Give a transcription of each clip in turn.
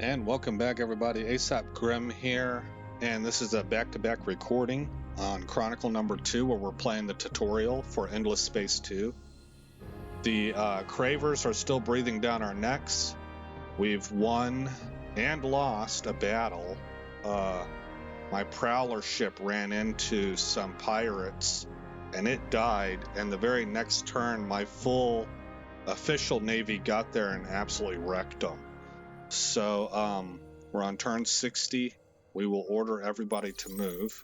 And welcome back, everybody. ASAP Grim here, and this is a back-to-back recording on Chronicle number 2, where we're playing the tutorial for Endless Space 2. The Cravers are still breathing down our necks. We've won and lost a battle. My Prowler ship ran into some pirates, and it died, and the very next turn, my full official Navy got there and absolutely wrecked them. So, we're on turn 60. We will order everybody to move.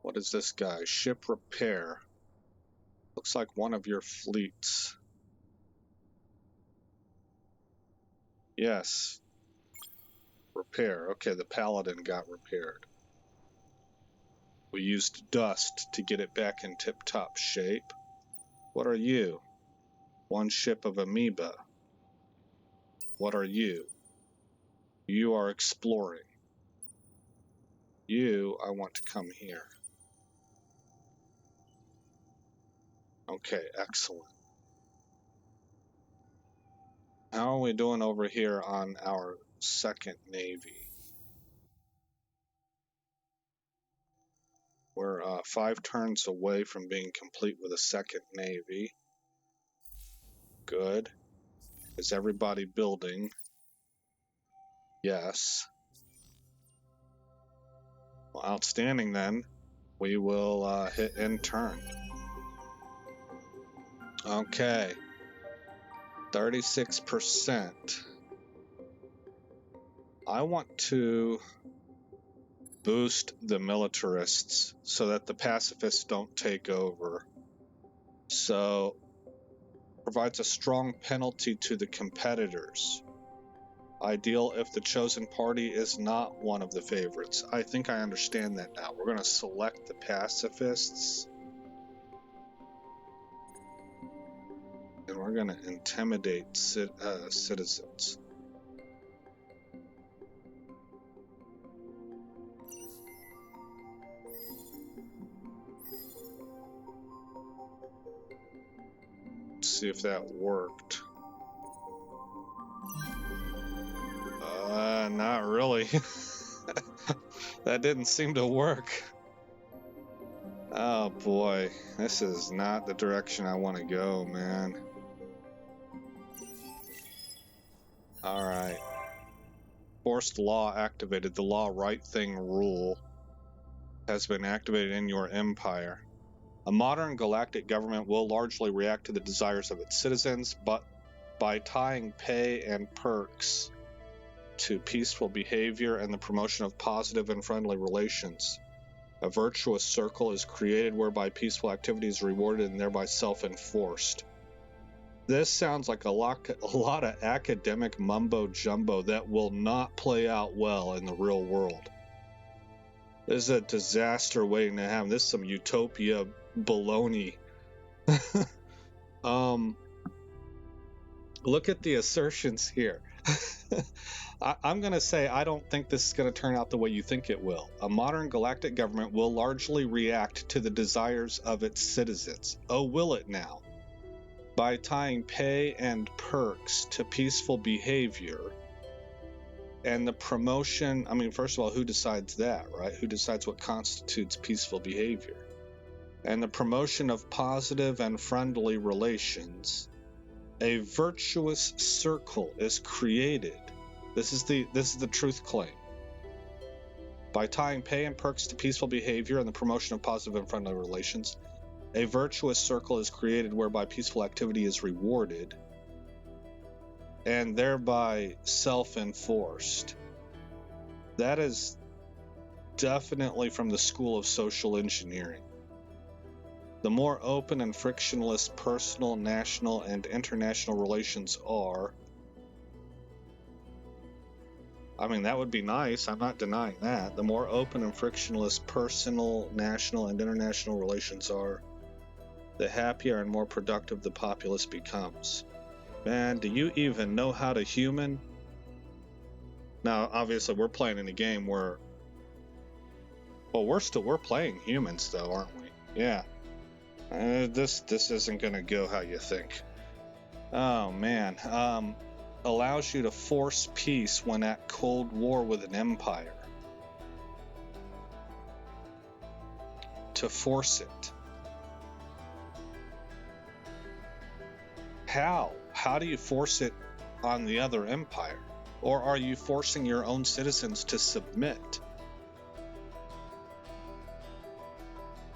What is this guy? Ship repair. Looks like one of your fleets. Yes. Repair. Okay, the Paladin got repaired. We used dust to get it back in tip-top shape. What are you? One ship of amoeba. What are you? You are exploring. You, I want to come here. Okay, excellent. How are we doing over here on our second Navy? We're 5 turns away from being complete with a second Navy. Good. Is everybody building? Yes. Well, outstanding then. We will hit end turn. Okay. 36%. I want to boost the militarists so that the pacifists don't take over. So, provides a strong penalty to the competitors. Ideal if the chosen party is not one of the favorites. I think I understand that now. We're going to select the pacifists. And we're going to intimidate citizens. Let's see if that worked. Not really. That didn't seem to work. Oh boy, this is not the direction I want to go, man. Alright. Forced law activated. The law right thing rule has been activated in your empire. A modern galactic government will largely react to the desires of its citizens, but by tying pay and perks to peaceful behavior and the promotion of positive and friendly relations, a virtuous circle is created whereby peaceful activity is rewarded and thereby self-enforced. This sounds like a lot of academic mumbo-jumbo that will not play out well in the real world. This is a disaster waiting to happen. This is some utopia baloney. Look at the assertions here. I'm going to say I don't think this is going to turn out the way you think it will. A modern galactic government will largely react to the desires of its citizens. Oh, will it now? By tying pay and perks to peaceful behavior and the promotion. I mean, first of all, who decides that, right? Who decides what constitutes peaceful behavior? And the promotion of positive and friendly relations. A virtuous circle is created. This is the truth claim. By tying pay and perks to peaceful behavior and the promotion of positive and friendly relations, a virtuous circle is created whereby peaceful activity is rewarded and thereby self-enforced. That is definitely from the school of social engineering. The more open and frictionless personal, national, and international relations are, I mean, that would be nice. I'm not denying that. The more open and frictionless personal, national, and international relations are, the happier and more productive the populace becomes. Man, do you even know how to human? Now, obviously, we're playing in a game where, well, we're playing humans, though, aren't we? Yeah. This isn't gonna go how you think. Oh man. Allows you to force peace when at cold war with an empire. To force it. How? How do you force it on the other empire? Or are you forcing your own citizens to submit?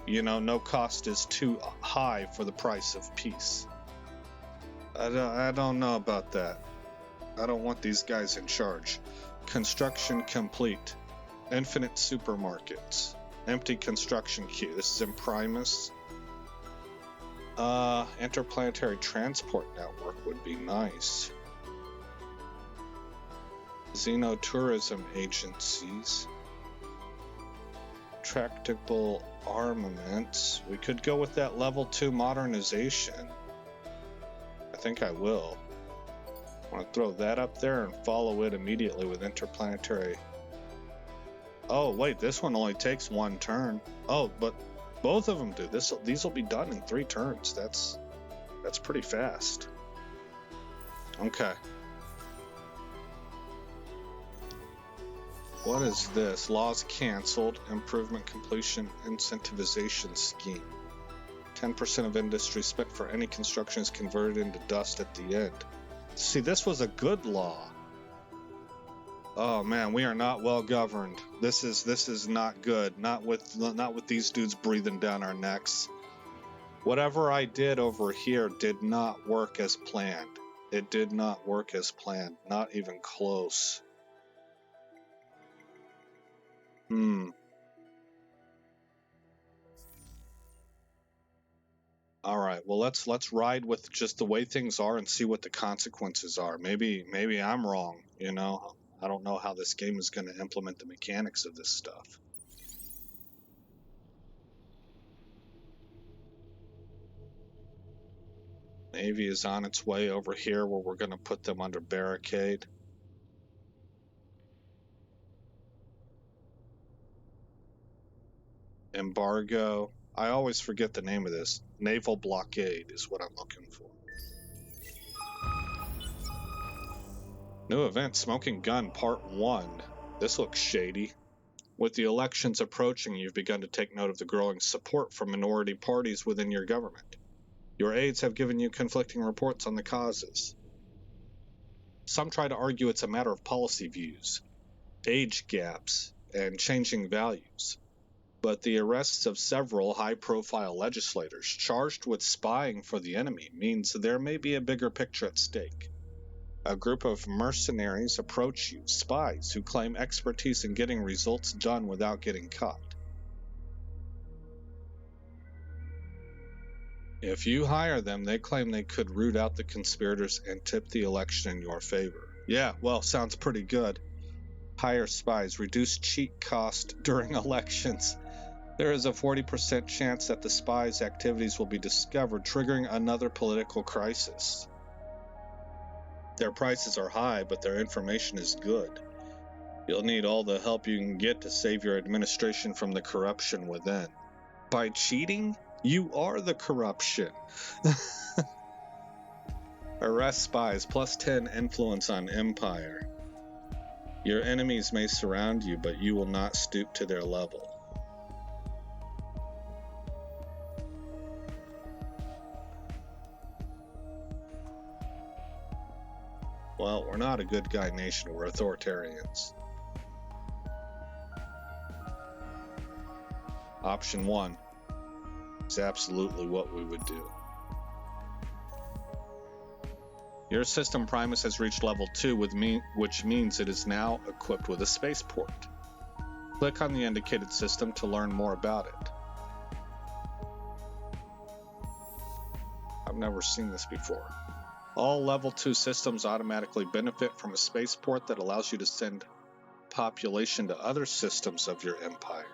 You know, no cost is too high for the price of peace. I don't know about that. I don't want these guys in charge. Construction complete. Infinite supermarkets. Empty construction queue. This is in Primus. Interplanetary transport network would be nice. Xenotourism agencies. Tractable armaments. We could go with that level 2 modernization. I think I will. I want to throw that up there and follow it immediately with interplanetary. Oh wait, this one only takes 1 turn. Oh, but both of them do. These will be done in 3 turns. That's pretty fast. Okay. What is this? Laws canceled. Improvement completion incentivization scheme. 10% of industry spent for any construction is converted into dust at the end. See, this was a good law. Oh man, we are not well governed. This is not good. Not with these dudes breathing down our necks. Whatever I did over here did not work as planned. It did not work as planned. Not even close. All right. Well, let's ride with just the way things are and see what the consequences are. Maybe I'm wrong, you know. I don't know how this game is going to implement the mechanics of this stuff. Navy is on its way over here where we're going to put them under barricade. Embargo. I always forget the name of this. Naval blockade is what I'm looking for. New event, Smoking Gun Part 1. This looks shady. With the elections approaching, you've begun to take note of the growing support from minority parties within your government. Your aides have given you conflicting reports on the causes. Some try to argue it's a matter of policy views, age gaps, and changing values. But the arrests of several high-profile legislators charged with spying for the enemy means there may be a bigger picture at stake. A group of mercenaries approach you, spies who claim expertise in getting results done without getting caught. If you hire them, they claim they could root out the conspirators and tip the election in your favor. Yeah, well, sounds pretty good. Hire spies, reduce cheat cost during elections. There is a 40% chance that the spies' activities will be discovered, triggering another political crisis. Their prices are high, but their information is good. You'll need all the help you can get to save your administration from the corruption within. By cheating, you are the corruption. Arrest spies, plus 10 influence on empire. Your enemies may surround you, but you will not stoop to their level. Well, we're not a good guy nation, we're authoritarians. Option 1 is absolutely what we would do. Your system Primus has reached level 2, which means it is now equipped with a spaceport. Click on the indicated system to learn more about it. I've never seen this before. All level 2 systems automatically benefit from a spaceport that allows you to send population to other systems of your empire.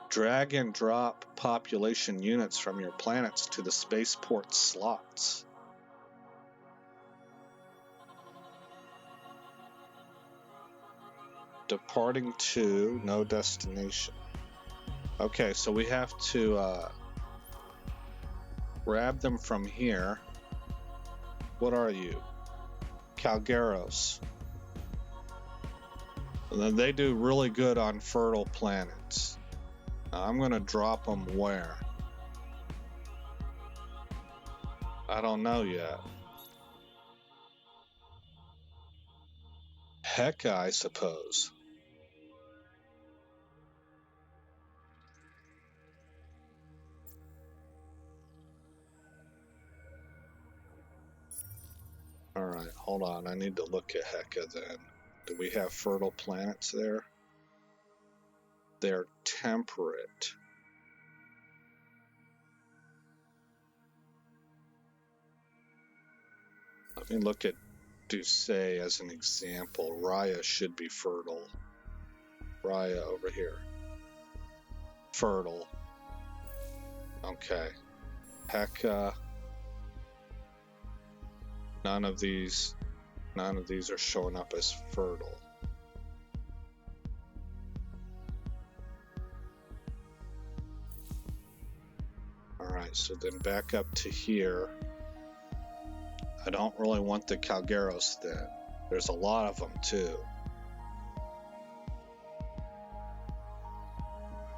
Drag and drop population units from your planets to the spaceport slots. Departing to no destination. Okay, so we have to grab them from here. What are you? Calgaros. And then they do really good on fertile planets. I'm going to drop them where? I don't know yet. Hecka, I suppose. Alright, hold on. I need to look at Hecka then. Do we have fertile planets there? They're temperate. Let me look at Dusay as an example. Raya should be fertile. Raya over here. Fertile. Okay. Hecka. None of these are showing up as fertile. Alright, so then back up to here. I don't really want the Calgaros then. There's a lot of them too.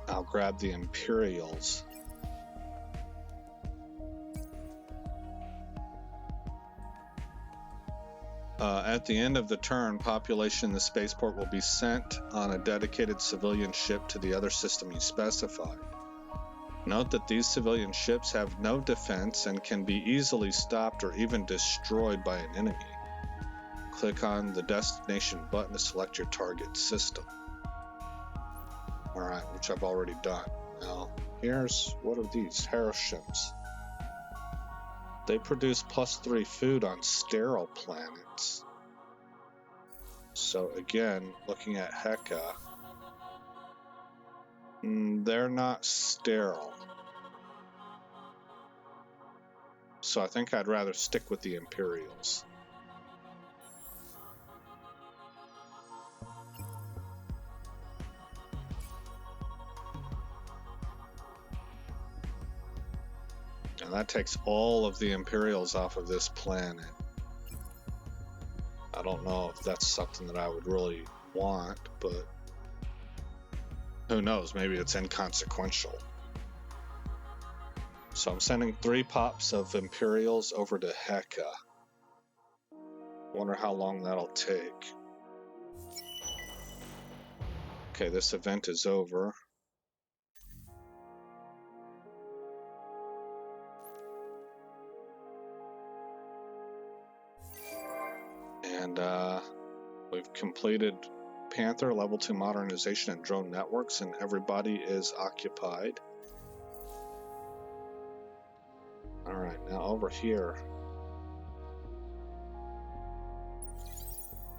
I'll grab the Imperials. At the end of the turn, population in the spaceport will be sent on a dedicated civilian ship to the other system you specify. Note that these civilian ships have no defense and can be easily stopped or even destroyed by an enemy. Click on the destination button to select your target system. Alright, which I've already done. Now, what are these? Haroshims. They produce +3 food on sterile planets. So again, looking at Hecka, they're not sterile. So I think I'd rather stick with the Imperials. And that takes all of the Imperials off of this planet. I don't know if that's something that I would really want, but who knows, maybe it's inconsequential. So I'm sending 3 pops of Imperials over to Hecka. Wonder how long that'll take. Okay, this event is over. And we've completed Panther level 2 modernization and drone networks, and everybody is occupied. Alright, now over here,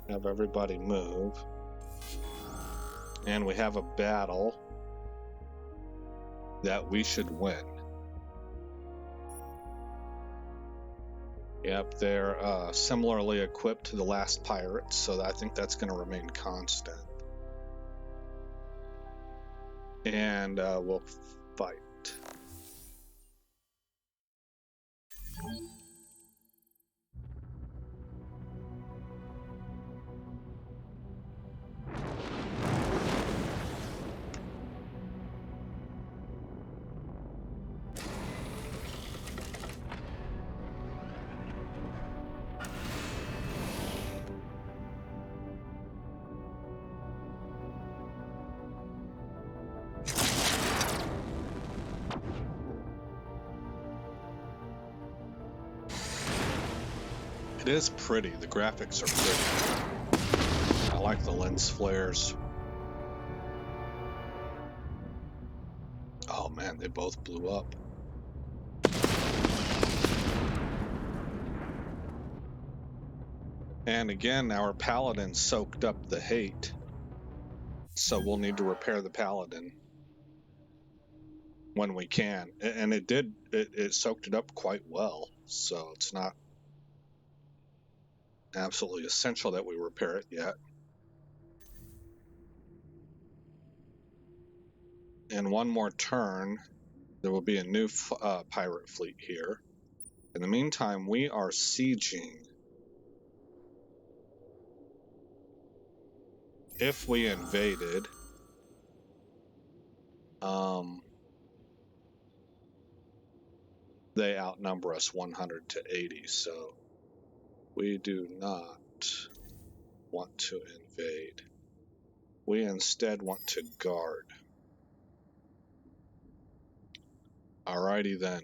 have everybody move. And we have a battle that we should win. Yep, they're similarly equipped to the last pirates, so I think that's going to remain constant. And we'll fight. It is pretty. The graphics are pretty. I like the lens flares. Oh man, they both blew up. And again, our paladin soaked up the hate. So we'll need to repair the paladin when we can. And it did, it soaked it up quite well. So it's not absolutely essential that we repair it yet. In one more turn, there will be a new pirate fleet here. In the meantime, we are sieging. If we invaded, they outnumber us 100 to 80, so we do not want to invade. We instead want to guard. Alrighty then.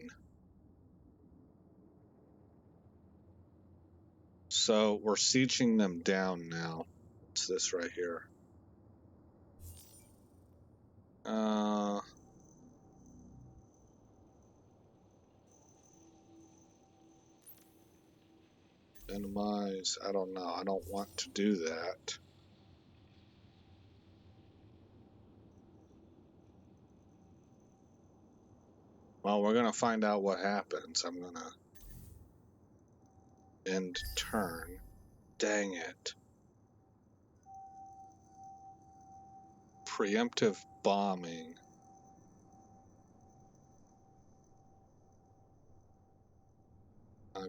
So we're sieging them down now. It's this right here. Minimize. I don't know. I don't want to do that. Well, we're going to find out what happens. I'm going to end turn. Dang it. Preemptive bombing.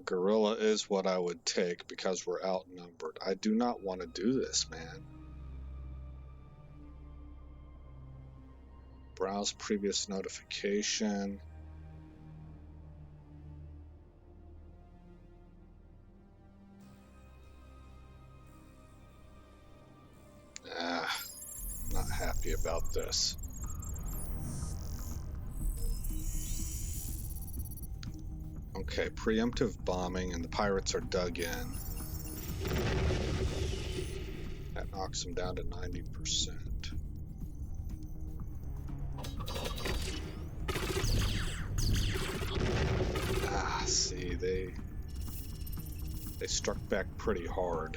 Guerrilla is what I would take because we're outnumbered. I do not want to do this, man. Browse previous notification. Not happy about this. Okay, preemptive bombing, and the pirates are dug in. That knocks them down to 90%. See, they struck back pretty hard.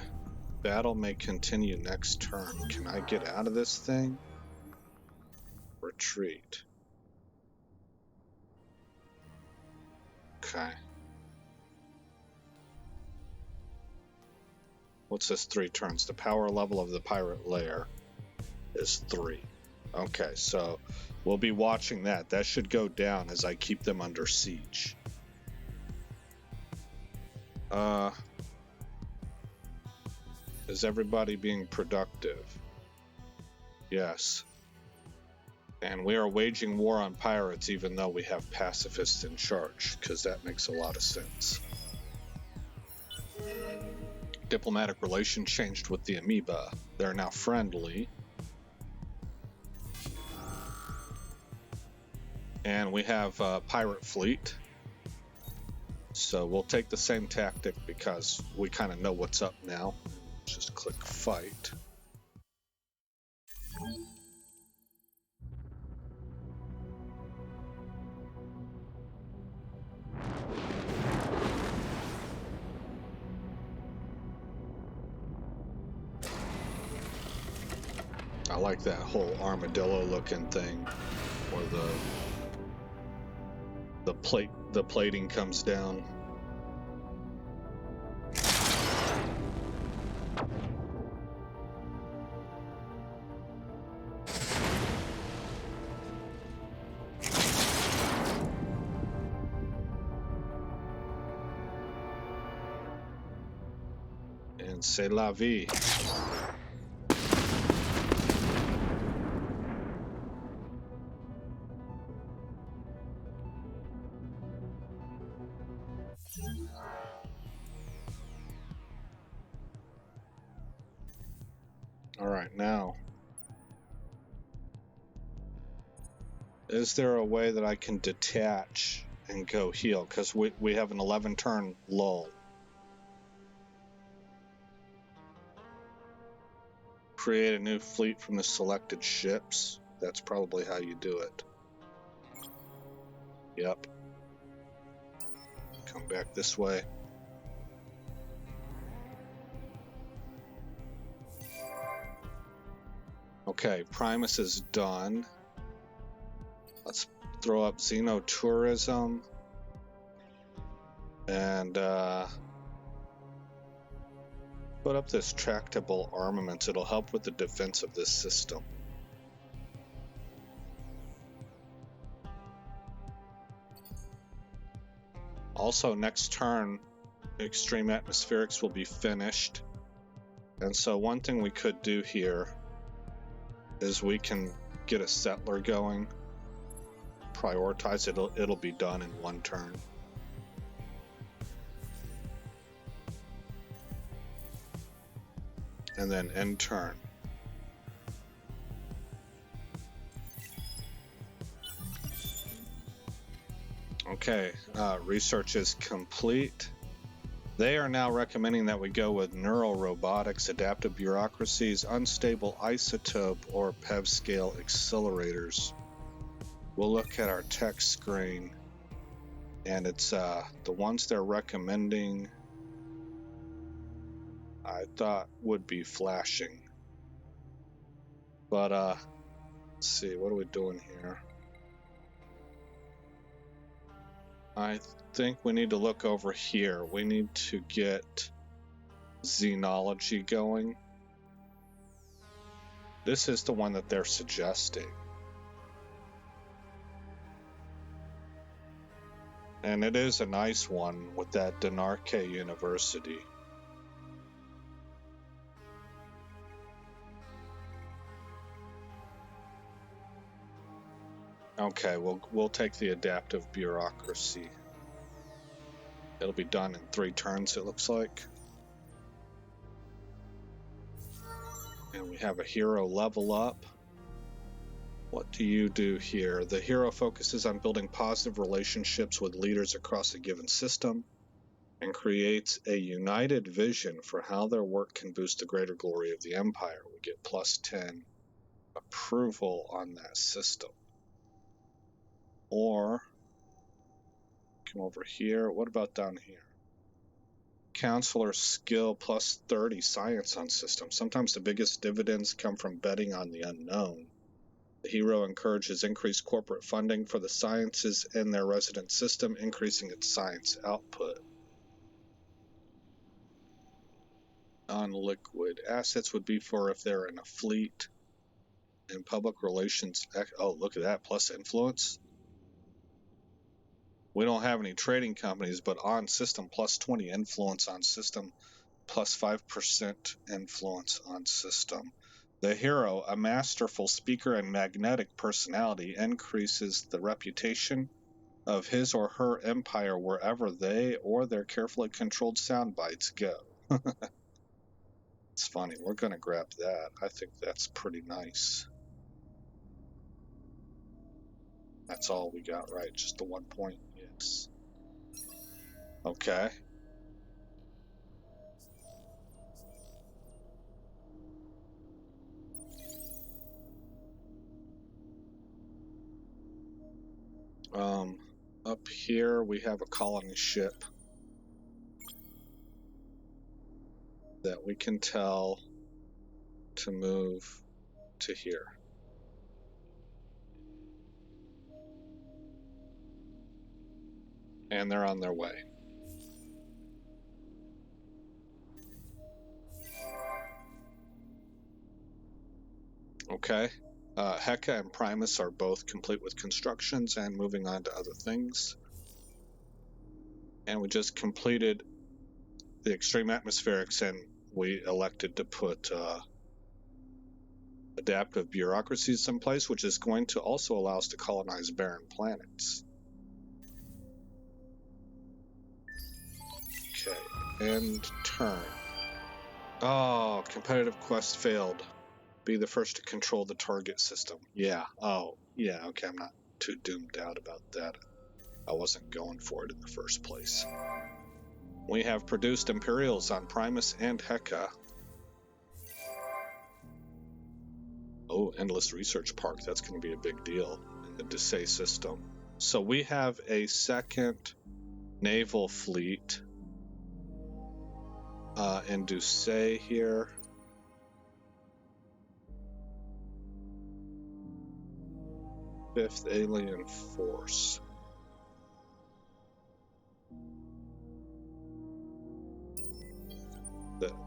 Battle may continue next turn. Can I get out of this thing? Retreat. Okay. What's this 3 turns? The power level of the pirate lair is 3. Okay, so we'll be watching that. That should go down as I keep them under siege. Is everybody being productive? Yes. And we are waging war on pirates even though we have pacifists in charge, because that makes a lot of sense. Diplomatic relations changed with the amoeba. They're now friendly. And we have a pirate fleet. So we'll take the same tactic because we kind of know what's up now. Just click fight. I like that whole armadillo looking thing where the plating comes down. And c'est la vie. All right, now, is there a way that I can detach and go heal? Because we have an 11 turn lull. Create a new fleet from the selected ships. That's probably how you do it. Yep. Come back this way. Okay, Primus is done. Let's throw up Xenotourism. And put up this tractable armaments. It'll help with the defense of this system. Also, next turn, extreme atmospherics will be finished. And so one thing we could do here is we can get a settler going, prioritize it, it'll be done in one turn. And then end turn. Okay, research is complete. They are now recommending that we go with neural robotics, adaptive bureaucracies, unstable isotope, or PEV scale accelerators. We'll look at our tech screen, and it's the ones they're recommending I thought would be flashing. But let's see, what are we doing here? I think we need to look over here. We need to get Zenology going. This is the one that they're suggesting. And it is a nice one with that Denarche University. Okay, we'll take the adaptive bureaucracy. It'll be done in 3 turns, it looks like. And we have a hero level up. What do you do here? The hero focuses on building positive relationships with leaders across a given system and creates a united vision for how their work can boost the greater glory of the Empire. We get +10 approval on that system. Or come over here. What about down here? Counselor skill +30 science on system. Sometimes the biggest dividends come from betting on the unknown. The hero encourages increased corporate funding for the sciences in their resident system, increasing its science output. Non-liquid assets would be for if they're in a fleet. And public relations, oh, look at that, plus influence. We don't have any trading companies, but on system +20 influence on system, +5% influence on system. The hero, a masterful speaker and magnetic personality, increases the reputation of his or her empire wherever they or their carefully controlled sound bites go. It's funny, we're going to grab that. I think that's pretty nice. That's all we got, right? Just the 1 point? Yes. Okay. Up here we have a colony ship that we can tell to move to here. And they're on their way. Okay. Heka and Primus are both complete with constructions and moving on to other things. And we just completed the extreme atmospherics, and we elected to put adaptive bureaucracies in place, which is going to also allow us to colonize barren planets. Okay, end turn. Oh, competitive quest failed. Be the first to control the target system. Yeah, oh, yeah, okay, I'm not too doomed out about that. I wasn't going for it in the first place. We have produced Imperials on Primus and Heka. Oh, Endless Research Park, that's going to be a big deal in the Dusay system. So we have a second naval fleet in Dusay here. Fifth Alien Force.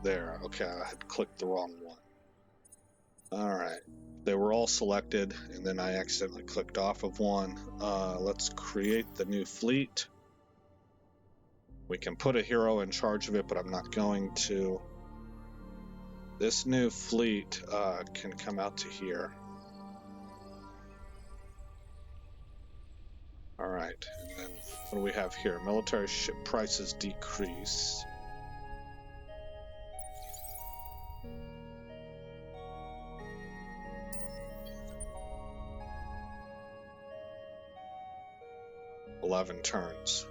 There, okay, I had clicked the wrong one. Alright, they were all selected, and then I accidentally clicked off of one. Let's create the new fleet. We can put a hero in charge of it, but I'm not going to. This new fleet can come out to here. Alright, and then what do we have here? Military ship prices decrease. $11 turns.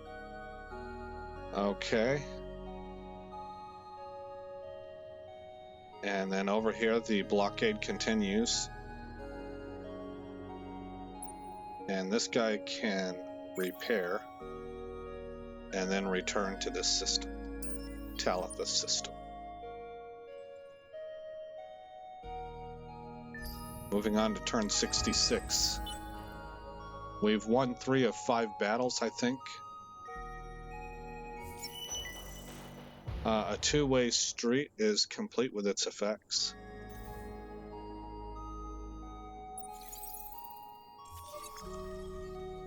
Okay. And then over here, the blockade continues. And this guy can repair and then return to this system. Talitha system. Moving on to turn 66. We've won 3 of 5 battles, I think. A two-way street is complete with its effects.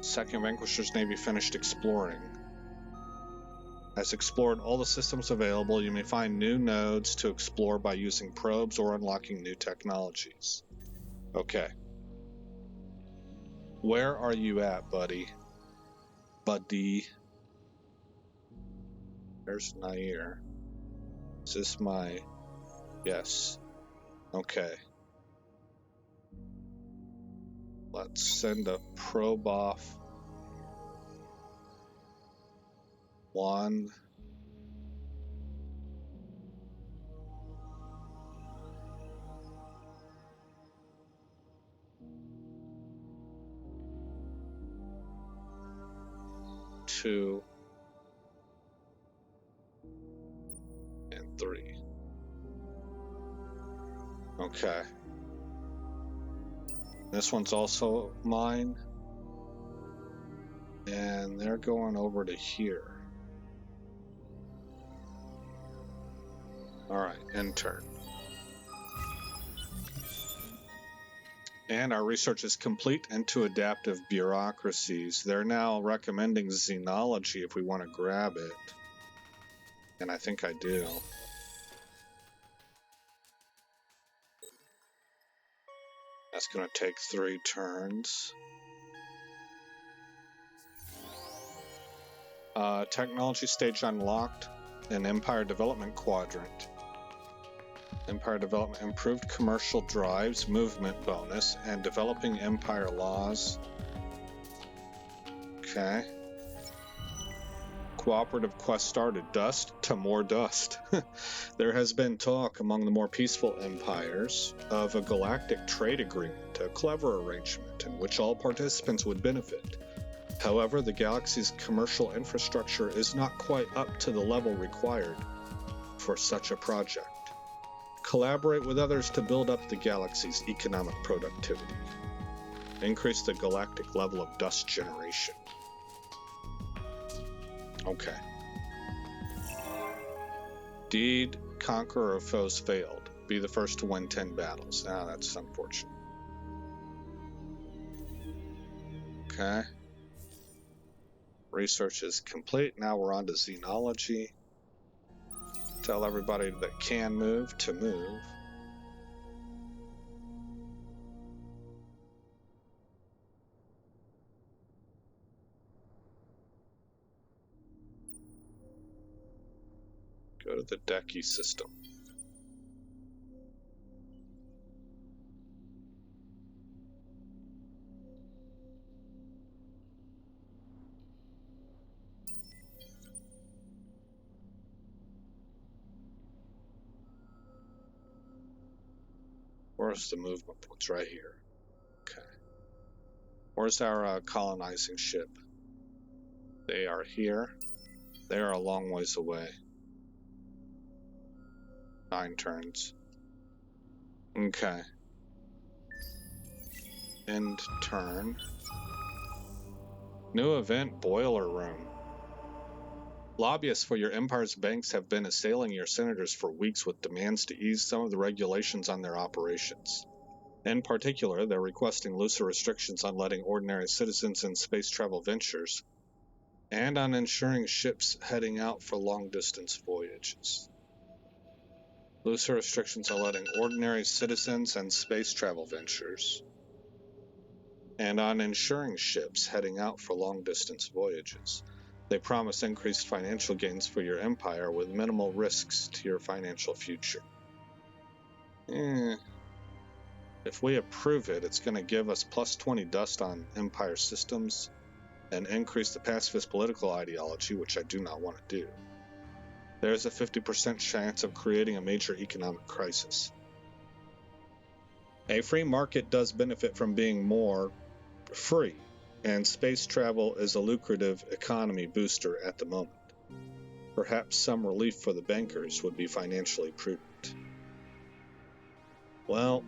Second Vanquisher's Navy finished exploring. Has explored all the systems available. You may find new nodes to explore by using probes or unlocking new technologies. Okay. Where are you at, buddy? Buddy. There's Nair. Is this my... Yes. Okay. Let's send a probe off. 1. Two. And 3. Okay. This one's also mine. And they're going over to here. Alright, end turn. And our research is complete into adaptive bureaucracies. They're now recommending Zenology if we want to grab it. And I think I do. That's going to take 3 turns. Technology stage unlocked. An Empire Development Quadrant. Empire Development improved commercial drives, movement bonus, and developing Empire laws. Okay. Cooperative quest started. Dust to more dust. There has been talk among the more peaceful empires of a galactic trade agreement, a clever arrangement in which all participants would benefit. However, the galaxy's commercial infrastructure is not quite up to the level required for such a project. Collaborate with others to build up the galaxy's economic productivity. Increase the galactic level of dust generation. Okay. Deed, conqueror of foes failed. Be the first to win 10 battles. Ah, that's unfortunate. Okay. Research is complete. Now we're on to Zenology. Tell everybody that can move to move. Go to the Decky system. Where's the movement points? Right here. Okay. Where's our colonizing ship? They are here. They are a long ways away. 9 turns. Okay. End turn. New event, Boiler Room. Lobbyists for your empire's banks have been assailing your senators for weeks with demands to ease some of the regulations on their operations. In particular, they're requesting looser restrictions on letting ordinary citizens in space travel ventures and on insuring ships heading out for long-distance voyages. Looser restrictions on letting ordinary citizens and space travel ventures, and on insuring ships heading out for long-distance voyages. They promise increased financial gains for your empire with minimal risks to your financial future. If we approve it, it's going to give us plus 20 dust on empire systems and increase the pacifist political ideology, which I do not want to do. There's a 50% chance of creating a major economic crisis. A free market does benefit from being more free, and space travel is a lucrative economy booster at the moment. Perhaps some relief for the bankers would be financially prudent. Well,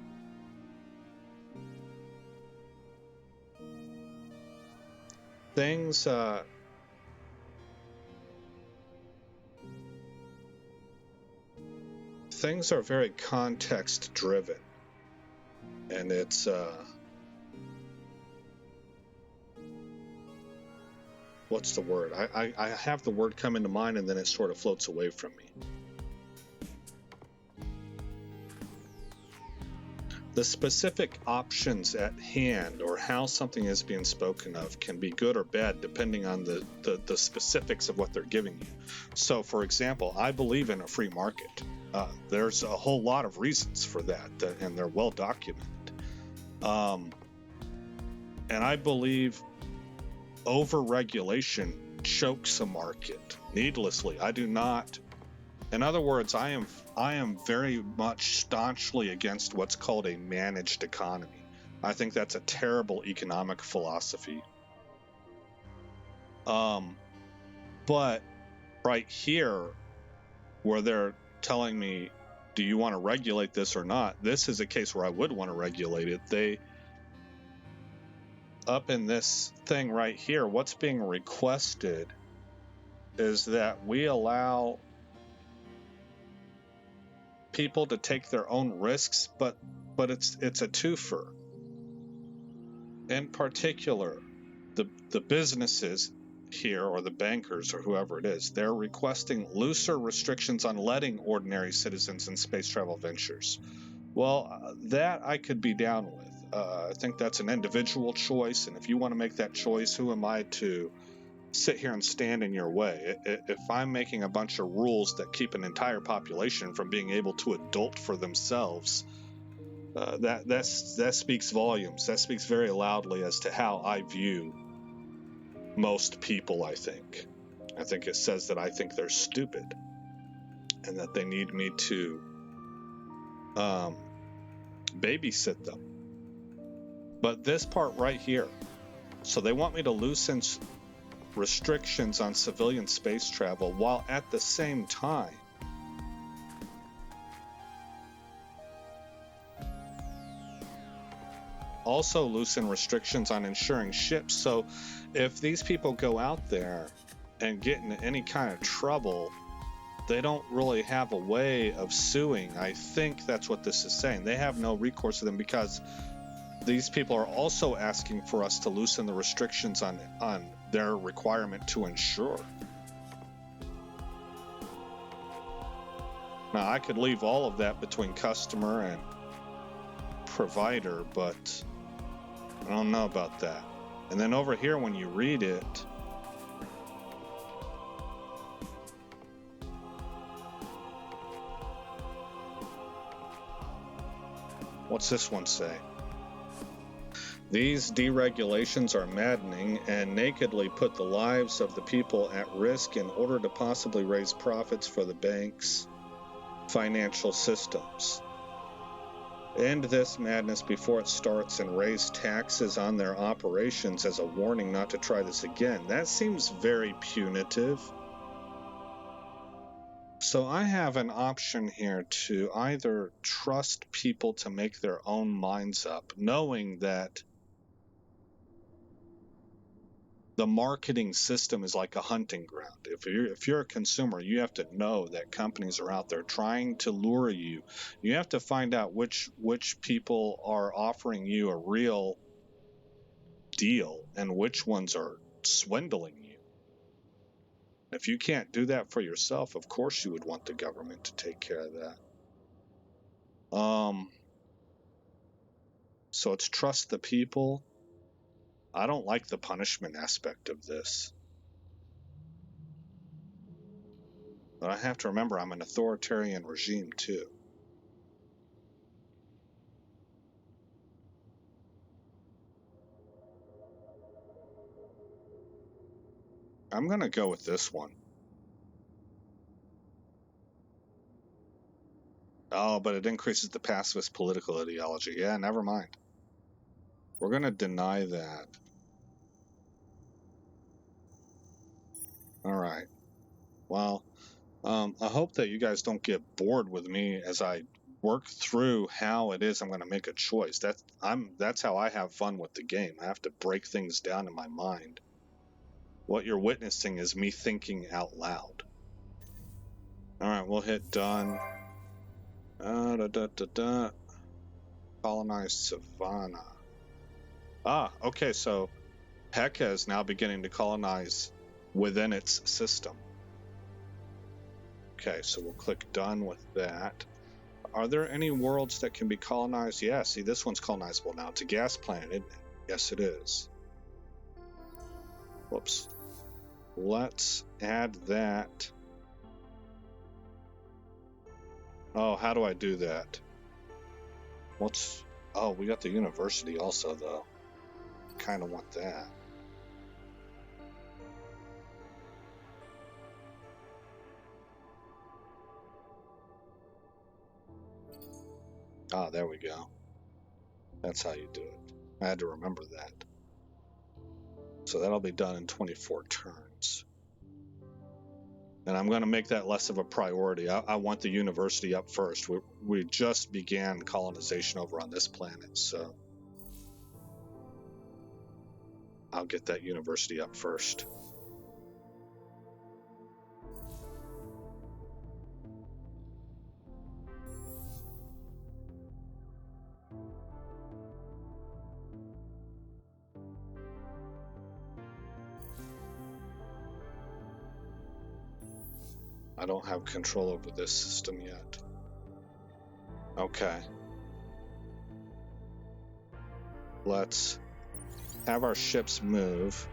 things are very context driven, and it's what's the word? I have the word come into mind and then it sort of floats away from me. The specific options at hand or how something is being spoken of can be good or bad depending on the specifics of what they're giving you. So, for example, I believe in a free market. There's a whole lot of reasons for that, and they're well documented. And I believe over-regulation chokes a market needlessly. I do not. In other words, I am very much staunchly against what's called a managed economy. I think that's a terrible economic philosophy. But right here, where they're telling me, do you want to regulate this or not? This is a case where I would want to regulate it. They, up in this thing right here, what's being requested is that we allow people to take their own risks, but it's a twofer. In particular, the businesses here, or the bankers, or whoever it is, they're requesting looser restrictions on letting ordinary citizens in space travel ventures. Well, that I could be down with. I think that's an individual choice, and if you want to make that choice, who am I to sit here and stand in your way? If I'm making a bunch of rules that keep an entire population from being able to adult for themselves, that speaks volumes. That speaks very loudly as to how I view most people. I think it says that I think they're stupid and that they need me to babysit them. But this part right here, so they want me to loosen restrictions on civilian space travel while at the same time also loosen restrictions on insuring ships. So if these people go out there and get in any kind of trouble, they don't really have a way of suing. I think that's what this is saying. They have no recourse to them because these people are also asking for us to loosen the restrictions on their requirement to insure. Now, I could leave all of that between customer and provider, but I don't know about that. And then over here, when you read it, what's this one say? These deregulations are maddening and nakedly put the lives of the people at risk in order to possibly raise profits for the banks' financial systems. End this madness before it starts and raise taxes on their operations as a warning not to try this again. That seems very punitive. So I have an option here to either trust people to make their own minds up, knowing that the marketing system is like a hunting ground. If you're a consumer, you have to know that companies are out there trying to lure you. You have to find out which people are offering you a real deal and which ones are swindling you. If you can't do that for yourself, of course you would want the government to take care of that. So it's trust the people. I don't like the punishment aspect of this. But I have to remember I'm an authoritarian regime too. I'm going to go with this one. Oh, but it increases the pacifist political ideology. Yeah, never mind. We're going to deny that. All right. Well, I hope that you guys don't get bored with me as I work through how it is I'm going to make a choice. That's how I have fun with the game. I have to break things down in my mind. What you're witnessing is me thinking out loud. All right, we'll hit done. Colonize Savannah. Ah, okay, so Heka is now beginning to colonize within its system. Okay, so we'll click done with that. Are there any worlds that can be colonized? Yeah, see, this one's colonizable now. It's a gas planet, isn't it? Yes, it is. Whoops. Let's add that. Oh, how do I do that? Oh, we got the university also, though. Kind of want that. Ah, there we go. That's how you do it. I had to remember that. So that'll be done in 24 turns. And I'm going to make that less of a priority. I want the university up first. We just began colonization over on this planet, so I'll get that university up first. I don't have control over this system yet. Okay. Let's have our ships move.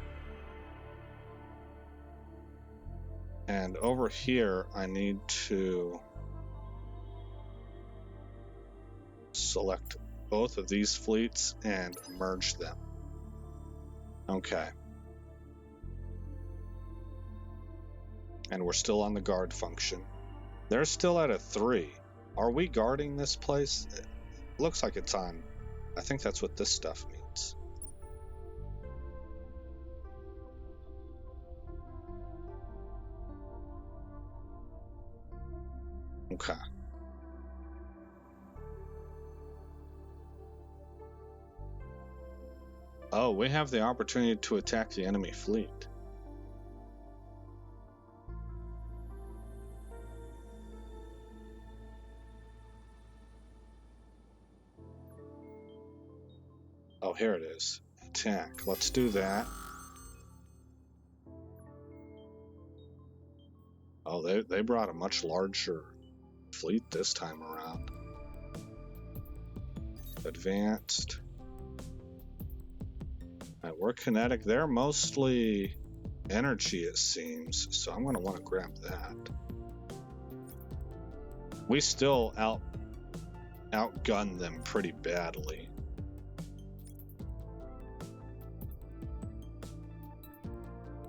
And over here, I need to select both of these fleets and merge them. Okay. And we're still on the guard function. They're still at a 3. Are we guarding this place? It looks like it's on. I think that's what this stuff means. Okay. Oh, we have the opportunity to attack the enemy fleet. Oh, here it is. Attack. Let's do that. Oh, they brought a much larger fleet this time around. Advanced. Right, we're kinetic. They're mostly energy, it seems, so I'm going to want to grab that. We still outgun them pretty badly.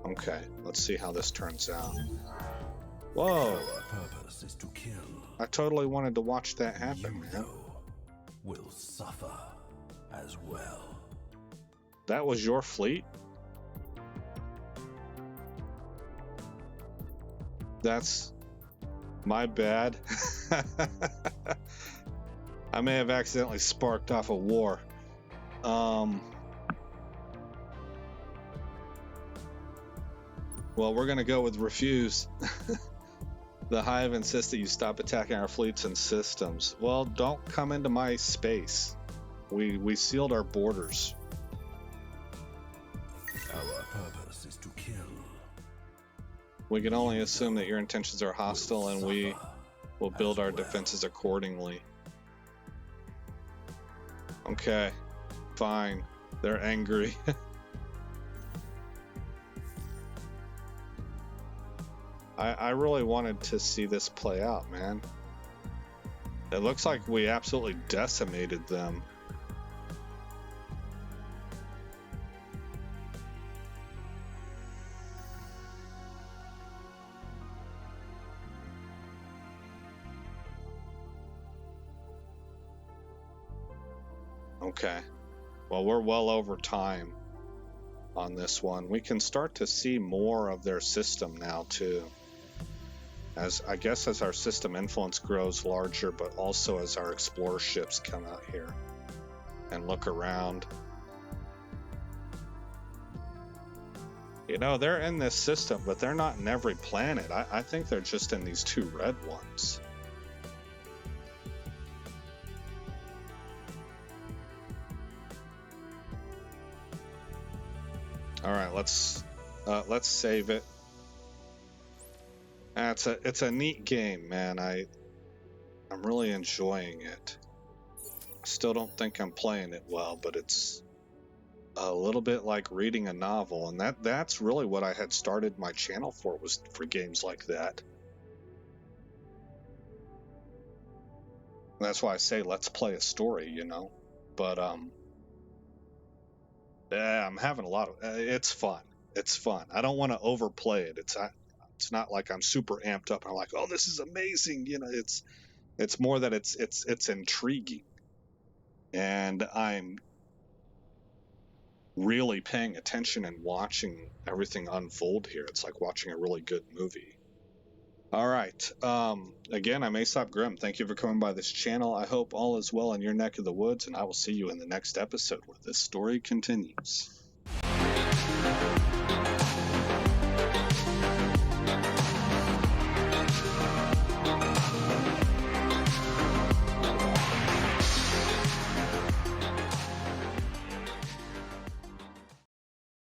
Okay, let's see how this turns out. Whoa! Our purpose is to kill. I totally wanted to watch that happen, man. You will suffer as well. That was your fleet? That's my bad. I may have accidentally sparked off a war. Well, we're going to go with refuse. The Hive insists that you stop attacking our fleets and systems. Well, don't come into my space. We sealed our borders. Our purpose is to kill. We can only assume that your intentions are hostile, and we will build our defenses accordingly. Okay, fine. They're angry. I really wanted to see this play out, man. It looks like we absolutely decimated them. Okay. Well, we're well over time on this one. We can start to see more of their system now, too. As I guess as our system influence grows larger, but also as our explorer ships come out here and look around. You know, they're in this system, but they're not in every planet. I think they're just in these two red ones. All right, let's save it. It's a neat game, man. I'm really enjoying it. I still don't think I'm playing it well, but it's a little bit like reading a novel, and that's really what I had started my channel for, was for games like that. And that's why I say let's play a story, you know. But yeah, I'm having a lot of it's fun. It's fun. I don't want to overplay it. It's not like I'm super amped up and I'm like, oh, this is amazing, you know. It's more that it's intriguing, and I'm really paying attention and watching everything unfold here. It's like watching a really good movie. All right. Again, I'm Aesop Grimm. Thank you for coming by this channel. I hope all is well in your neck of the woods, and I will see you in the next episode where this story continues.